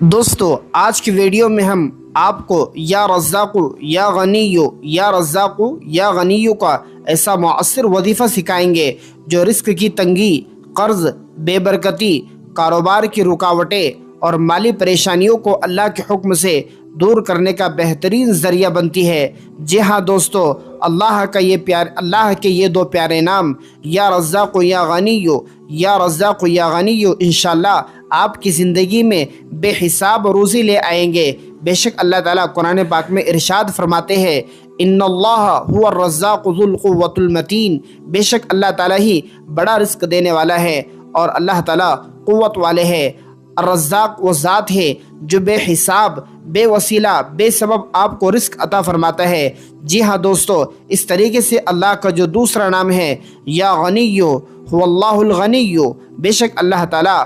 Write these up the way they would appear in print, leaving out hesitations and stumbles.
دوستو آج کی ویڈیو میں ہم آپ کو یا رزاقو یا غنیو یا رزاقو یا غنیو کا ایسا مؤثر وظیفہ سکھائیں گے جو رزق کی تنگی، قرض، بے برکتی، کاروبار کی رکاوٹیں اور مالی پریشانیوں کو اللہ کے حکم سے دور کرنے کا بہترین ذریعہ بنتی ہے۔ جی ہاں دوستو، اللہ کے یہ دو پیارے نام یا رزاق یا غنیو، یا رزاق یا غنیو انشاءاللہ آپ کی زندگی میں بے حساب روزی لے آئیں گے۔ بے شک اللہ تعالیٰ قرآن پاک میں ارشاد فرماتے ہیں، ان اللہ هو الرزاق ذو القوۃ المتین، بے شک اللہ تعالیٰ ہی بڑا رزق دینے والا ہے اور اللہ تعالیٰ قوت والے ہے۔ الرزاق وہ ذات ہے جو بے حساب، بے وسیلہ، بے سبب آپ کو رزق عطا فرماتا ہے۔ جی ہاں دوستو، اس طریقے سے اللہ کا جو دوسرا نام ہے یا غنیو، هو اللہ الغنیو، بے شک اللہ تعالیٰ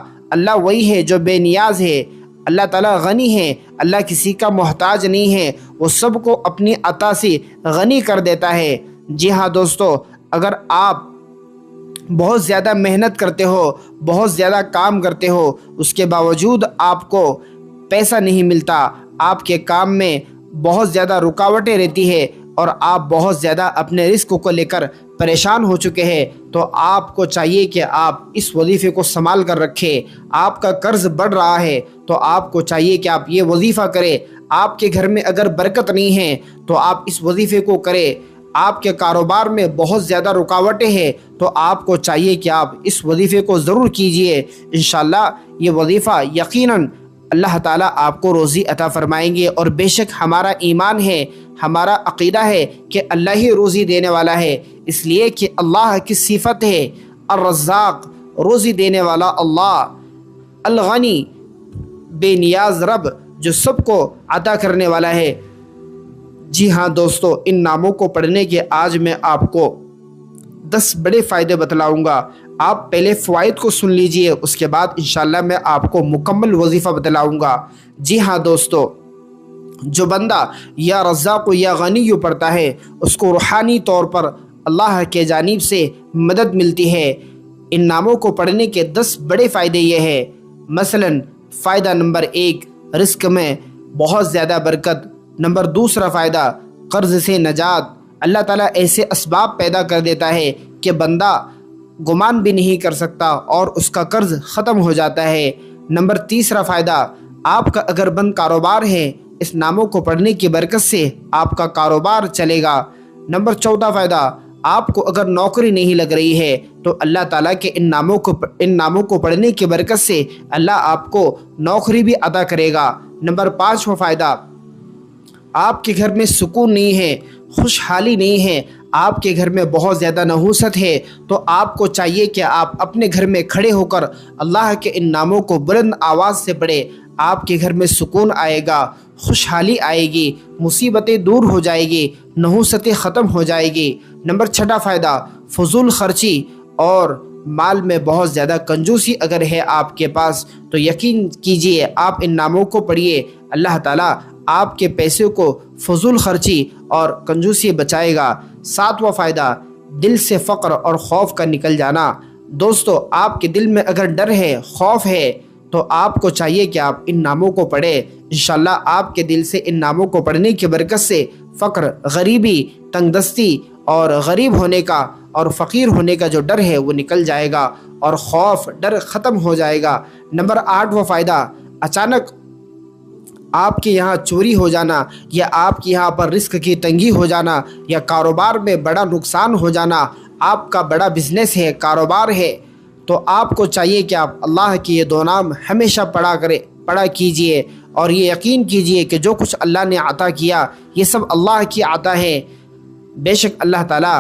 وہی ہے جو بے نیاز ہے۔ اللہ تعالیٰ غنی ہے، اللہ کسی کا محتاج نہیں ہے، وہ سب کو اپنی عطا سے غنی کر دیتا ہے۔ جی ہاں دوستو، اگر آپ بہت زیادہ محنت کرتے ہو، بہت زیادہ کام کرتے ہو، اس کے باوجود آپ کو پیسہ نہیں ملتا، آپ کے کام میں بہت زیادہ رکاوٹیں رہتی ہے اور آپ بہت زیادہ اپنے رزق کو لے کر پریشان ہو چکے ہیں، تو آپ کو چاہیے کہ آپ اس وظیفے کو سنبھال کر رکھیں۔ آپ کا قرض بڑھ رہا ہے تو آپ کو چاہیے کہ آپ یہ وظیفہ کریں۔ آپ کے گھر میں اگر برکت نہیں ہے تو آپ اس وظیفے کو کریں۔ آپ کے کاروبار میں بہت زیادہ رکاوٹیں ہیں تو آپ کو چاہیے کہ آپ اس وظیفے کو ضرور کیجئے۔ انشاءاللہ یہ وظیفہ یقیناً اللہ تعالیٰ آپ کو روزی عطا فرمائیں گے، اور بے شک ہمارا ایمان ہے، ہمارا عقیدہ ہے کہ اللہ ہی روزی دینے والا ہے، اس لیے کہ اللہ کی صفت ہے الرزاق، روزی دینے والا اللہ، الغنی، بے نیاز رب جو سب کو عطا کرنے والا ہے۔ جی ہاں دوستو، ان ناموں کو پڑھنے کے آج میں آپ کو 10 بڑے فائدے بتلاؤں گا۔ آپ پہلے فوائد کو سن لیجئے، اس کے بعد انشاءاللہ میں آپ کو مکمل وظیفہ بتلاؤں گا۔ جی ہاں دوستو، جو بندہ یا رزاق یا غنی پڑھتا ہے اس کو روحانی طور پر اللہ کے جانب سے مدد ملتی ہے۔ ان ناموں کو پڑھنے کے 10 بڑے فائدے یہ ہیں۔ مثلا فائدہ نمبر 1، رزق میں بہت زیادہ برکت۔ نمبر دوسرا فائدہ، قرض سے نجات۔ اللہ تعالیٰ ایسے اسباب پیدا کر دیتا ہے کہ بندہ گمان بھی نہیں کر سکتا اور اس کا قرض ختم ہو جاتا ہے۔ نمبر تیسرا فائدہ، آپ کا اگر بند کاروبار ہے، اس ناموں کو پڑھنے کی برکت سے آپ کا کاروبار چلے گا۔ نمبر چوتھا فائدہ، آپ کو اگر نوکری نہیں لگ رہی ہے تو اللہ تعالیٰ کے ان ناموں کو پڑھنے کی برکت سے اللہ آپ کو نوکری بھی عطا کرے گا۔ نمبر پانچواں فائدہ، آپ کے گھر میں سکون نہیں ہے، خوشحالی نہیں ہے، آپ کے گھر میں بہت زیادہ نحوست ہے، تو آپ کو چاہیے کہ آپ اپنے گھر میں کھڑے ہو کر اللہ کے ان ناموں کو بلند آواز سے پڑھیں۔ آپ کے گھر میں سکون آئے گا، خوشحالی آئے گی، مصیبتیں دور ہو جائے گی، نحوستیں ختم ہو جائے گی۔ نمبر چھٹا فائدہ، فضول خرچی اور مال میں بہت زیادہ کنجوسی اگر ہے آپ کے پاس تو یقین کیجئے آپ ان ناموں کو پڑھیے، اللہ تعالیٰ آپ کے پیسے کو فضول خرچی اور کنجوسی بچائے گا۔ ساتواں فائدہ، دل سے فقر اور خوف کا نکل جانا۔ دوستو، آپ کے دل میں اگر ڈر ہے، خوف ہے، تو آپ کو چاہیے کہ آپ ان ناموں کو پڑھیں۔ انشاءاللہ آپ کے دل سے ان ناموں کو پڑھنے کی برکت سے فقر، غریبی، تنگ دستی اور غریب ہونے کا اور فقیر ہونے کا جو ڈر ہے وہ نکل جائے گا اور خوف، ڈر ختم ہو جائے گا۔ نمبر 8واں فائدہ، اچانک آپ کے یہاں چوری ہو جانا یا آپ کے یہاں پر رزق کی تنگی ہو جانا یا کاروبار میں بڑا نقصان ہو جانا، آپ کا بڑا بزنس ہے، کاروبار ہے، تو آپ کو چاہیے کہ آپ اللہ کے یہ دو نام ہمیشہ پڑھا کیجئے اور یہ یقین کیجئے کہ جو کچھ اللہ نے عطا کیا یہ سب اللہ کی عطا ہے۔ بے شک اللہ تعالیٰ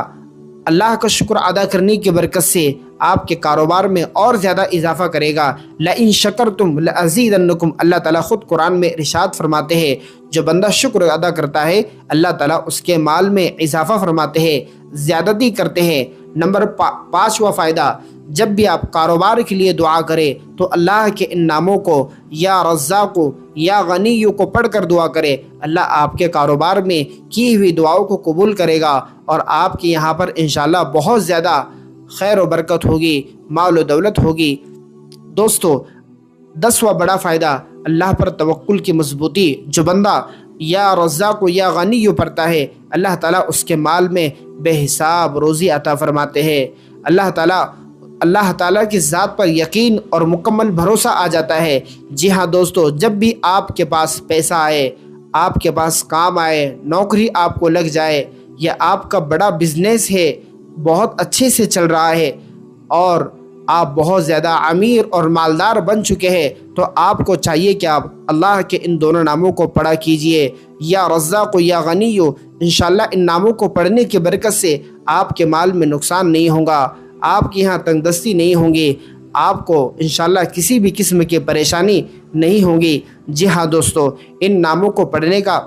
اللہ کا شکر ادا کرنے کی برکت سے آپ کے کاروبار میں اور زیادہ اضافہ کرے گا۔ لَإِن شَكَرْتُمْ لَأَزِيدَنَّكُمْ، اللہ تعالیٰ خود قرآن میں ارشاد فرماتے ہیں جو بندہ شکر ادا کرتا ہے اللہ تعالیٰ اس کے مال میں اضافہ فرماتے ہیں، زیادتی کرتے ہیں۔ نمبر 5واں فائدہ، جب بھی آپ کاروبار کے لیے دعا کریں تو اللہ کے ان ناموں کو یا رزاق یا غنی کو پڑھ کر دعا کرے، اللہ آپ کے کاروبار میں کی ہوئی دعاؤں کو قبول کرے گا اور آپ کے یہاں پر انشاءاللہ بہت زیادہ خیر و برکت ہوگی، مال و دولت ہوگی۔ دوستو، 10واں بڑا فائدہ، اللہ پر توکل کی مضبوطی، جو بندہ یا رزاق یا غنی پڑھتا ہے اللہ تعالیٰ اس کے مال میں بے حساب روزی عطا فرماتے ہیں۔ اللہ تعالیٰ کی ذات پر یقین اور مکمل بھروسہ آ جاتا ہے۔ جی ہاں دوستو، جب بھی آپ کے پاس پیسہ آئے، آپ کے پاس کام آئے، نوکری آپ کو لگ جائے، یا آپ کا بڑا بزنس ہے، بہت اچھے سے چل رہا ہے اور آپ بہت زیادہ امیر اور مالدار بن چکے ہیں، تو آپ کو چاہیے کہ آپ اللہ کے ان دونوں ناموں کو پڑھا کیجئے، یا رزاق یا غنی۔ انشاءاللہ ان ناموں کو پڑھنے کی برکت سے آپ کے مال میں نقصان نہیں ہوگا، آپ کے یہاں تنگ دستی نہیں ہوں گی، آپ کو انشاءاللہ کسی بھی قسم کی پریشانی نہیں ہوگی۔ جی ہاں دوستو، ان ناموں کو پڑھنے کا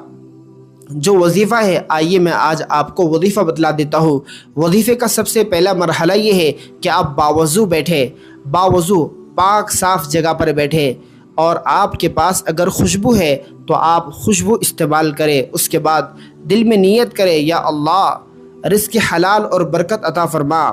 جو وظیفہ ہے، آئیے میں آج آپ کو وظیفہ بتلا دیتا ہوں۔ وظیفے کا سب سے پہلا مرحلہ یہ ہے کہ آپ باوضو بیٹھے، باوضو پاک صاف جگہ پر بیٹھے، اور آپ کے پاس اگر خوشبو ہے تو آپ خوشبو استعمال کریں۔ اس کے بعد دل میں نیت کرے، یا اللہ رزق حلال اور برکت عطا فرما۔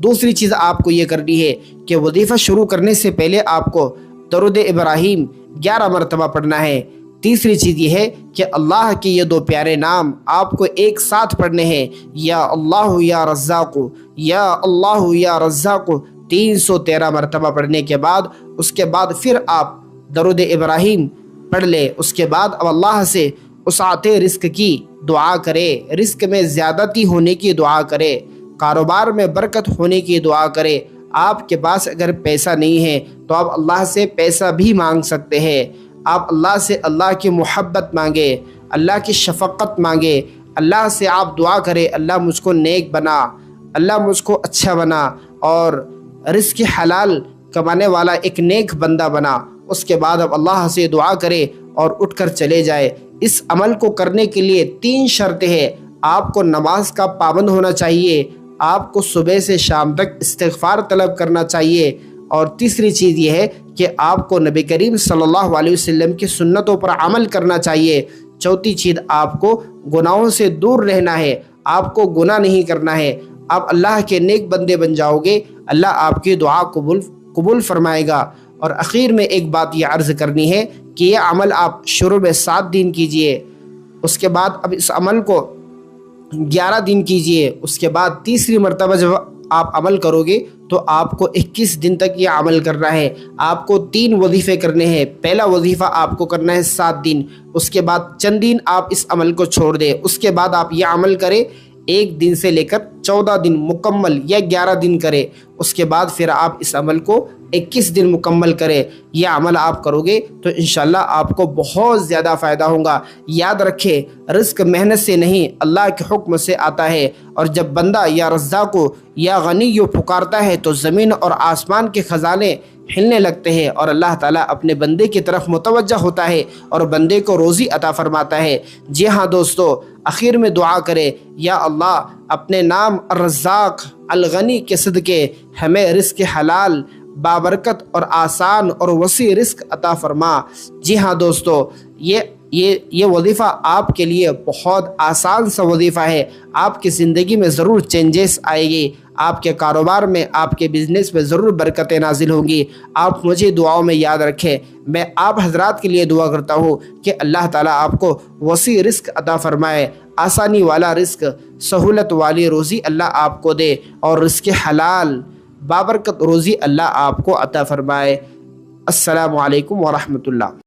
دوسری چیز آپ کو یہ کرنی ہے کہ وظیفہ شروع کرنے سے پہلے آپ کو درود ابراہیم 11 مرتبہ پڑھنا ہے۔ تیسری چیز یہ ہے کہ اللہ کے یہ 2 پیارے نام آپ کو ایک ساتھ پڑھنے ہیں، یا اللہ یا رزاق، یا اللہ یا رزاق 313 مرتبہ پڑھنے کے بعد اس کے بعد پھر آپ درود ابراہیم پڑھ لے۔ اس کے بعد اب اللہ سے وسعت رزق کی دعا کرے، رزق میں زیادتی ہونے کی دعا کرے، کاروبار میں برکت ہونے کی دعا کرے۔ آپ کے پاس اگر پیسہ نہیں ہے تو آپ اللہ سے پیسہ بھی مانگ سکتے ہیں۔ آپ اللہ سے اللہ کی محبت مانگے، اللہ کی شفقت مانگے، اللہ سے آپ دعا کرے، اللہ مجھ کو نیک بنا، اللہ مجھ کو اچھا بنا، اور رزق حلال کمانے والا ایک نیک بندہ بنا۔ اس کے بعد اب اللہ سے دعا کرے اور اٹھ کر چلے جائے۔ اس عمل کو کرنے کے لیے 3 شرطیں ہیں۔ آپ کو نماز کا پابند ہونا چاہیے، آپ کو صبح سے شام تک استغفار طلب کرنا چاہیے، اور تیسری چیز یہ ہے کہ آپ کو نبی کریم صلی اللہ علیہ وسلم کی سنتوں پر عمل کرنا چاہیے۔ چوتھی چیز، آپ کو گناہوں سے دور رہنا ہے، آپ کو گناہ نہیں کرنا ہے۔ آپ اللہ کے نیک بندے بن جاؤ گے، اللہ آپ کی دعا قبول فرمائے گا۔ اور اخیر میں ایک بات یہ عرض کرنی ہے کہ یہ عمل آپ شروع میں 7 دن کیجئے، اس کے بعد اب اس عمل کو 11 دن کیجئے، اس کے بعد تیسری مرتبہ جب آپ عمل کرو گے تو آپ کو 21 دن تک یہ عمل کرنا ہے۔ آپ کو 3 وظیفے کرنے ہیں۔ پہلا وظیفہ آپ کو کرنا ہے 7 دن، اس کے بعد چند دن آپ اس عمل کو چھوڑ دیں، اس کے بعد آپ یہ عمل کریں 1 دن سے لے کر 14 دن مکمل، یا 11 دن کریں، اس کے بعد پھر آپ اس عمل کو 21 دن مکمل کریں۔ یہ عمل آپ کرو گے تو انشاءاللہ آپ کو بہت زیادہ فائدہ ہوگا۔ یاد رکھیں، رزق محنت سے نہیں اللہ کے حکم سے آتا ہے، اور جب بندہ یا رزاق یا غنی پکارتا ہے تو زمین اور آسمان کے خزانے ہلنے لگتے ہیں، اور اللہ تعالیٰ اپنے بندے کی طرف متوجہ ہوتا ہے اور بندے کو روزی عطا فرماتا ہے۔ جی ہاں دوستو، آخر میں دعا کرے، یا اللہ اپنے نام الرزاق الغنی کے صدقے ہمیں رزق حلال، بابرکت اور آسان اور وسیع رزق عطا فرما۔ جی ہاں دوستو، یہ وظیفہ آپ کے لیے بہت آسان سا وظیفہ ہے۔ آپ کی زندگی میں ضرور چینجز آئے گی، آپ کے کاروبار میں، آپ کے بزنس میں ضرور برکتیں نازل ہوں گی۔ آپ مجھے دعاؤں میں یاد رکھیں۔ میں آپ حضرات کے لیے دعا کرتا ہوں کہ اللہ تعالیٰ آپ کو وسیع رزق عطا فرمائے، آسانی والا رزق، سہولت والی روزی اللہ آپ کو دے، اور رزق حلال بابرکت روزی اللہ آپ کو عطا فرمائے۔ السلام علیکم ورحمۃ اللہ۔